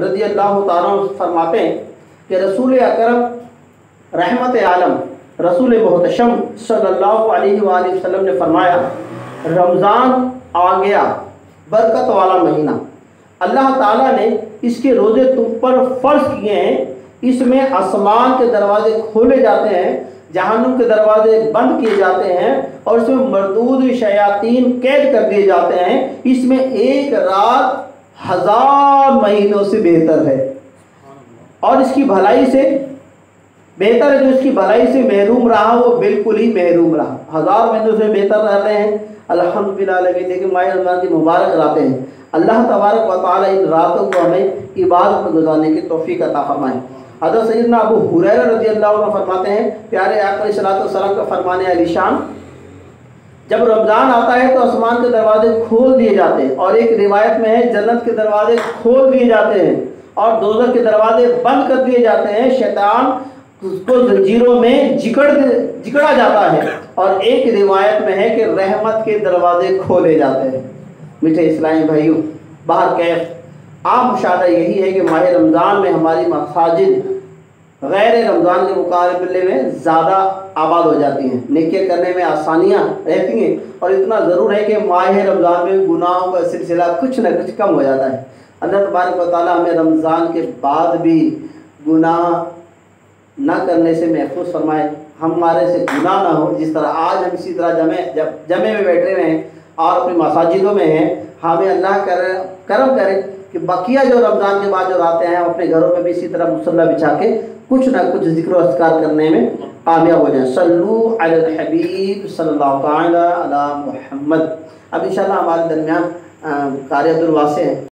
رضی اللہ تعالیٰ عنہ فرماتے ہیں کہ رسول اکرم رحمت عالم رسول محتشم صلی اللہ علیہ وآلہ وسلم نے فرمایا، رمضان آ گیا، برکت والا مہینہ، اللہ تعالیٰ نے اس کے روزے تم پر فرض کیے ہیں، اس میں آسمان کے دروازے کھولے جاتے ہیں، جہنم کے دروازے بند کیے جاتے ہیں، اور اس میں مردود شیاطین قید کر دیے جاتے ہیں، اس میں ایک رات 1000 مہینوں سے بہتر ہے، اور اس کی بھلائی سے بہتر ہے جو اس کی بھلائی سے محروم رہا وہ بالکل ہی محروم رہا۔ 1000 مہینوں سے بہتر رہتے ہیں الحمدللہ۔ لیکن ماہ رمضان کی مبارک راتیں ہیں، اللہ تبارک و تعالی ان راتوں کو ہمیں عبادت میں گزارنے کی توفیق عطا فرمائے۔ حضرت سیدنا ابو ہریرہ رضی اللہ عنہ فرماتے ہیں، پیارے آقا علیہ الصلوۃ والسلام کا فرمان علی شان، جب رمضان آتا ہے تو آسمان کے دروازے کھول دیے جاتے ہیں، اور ایک روایت میں ہے جنت کے دروازے کھول دیے جاتے ہیں اور دوزخ کے دروازے بند کر دیے جاتے ہیں، شیطان اس کو زنجیروں میں جکڑا جاتا ہے، اور ایک روایت میں ہے کہ رحمت کے دروازے کھولے جاتے ہیں۔ میٹھے اسلامی بھائیوں، باہر کیف عام مشاہدہ یہی ہے کہ ماہ رمضان میں ہماری مساجد غیر رمضان کے مقابلے میں زیادہ آباد ہو جاتی ہیں، نیکیاں کرنے میں آسانیاں رہتی ہیں، اور اتنا ضرور ہے کہ ماہ رمضان میں گناہوں کا سلسلہ کچھ نہ کچھ کم ہو جاتا ہے۔ اللہ تبارک و تعالیٰ ہمیں رمضان کے بعد بھی گناہ نہ کرنے سے محفوظ فرمائے، ہمارے سے گناہ نہ ہو۔ جس طرح آج ہم اسی طرح جمع میں بیٹھے ہوئے ہیں اور اپنی مساجدوں میں ہیں، ہمیں اللہ کرم کرے کہ بقیہ جو رمضان کے بعد جو راتیں ہیں اپنے گھروں میں بھی اسی طرح مصلی بچھا کے کچھ نہ کچھ ذکر و اذکار کرنے میں کامیاب ہو جائیں۔ صلو علی الحبیب صلی اللہ تعالی علی محمد۔ اب انشاءاللہ ہمارے درمیان قاری عبدالواسع ہیں۔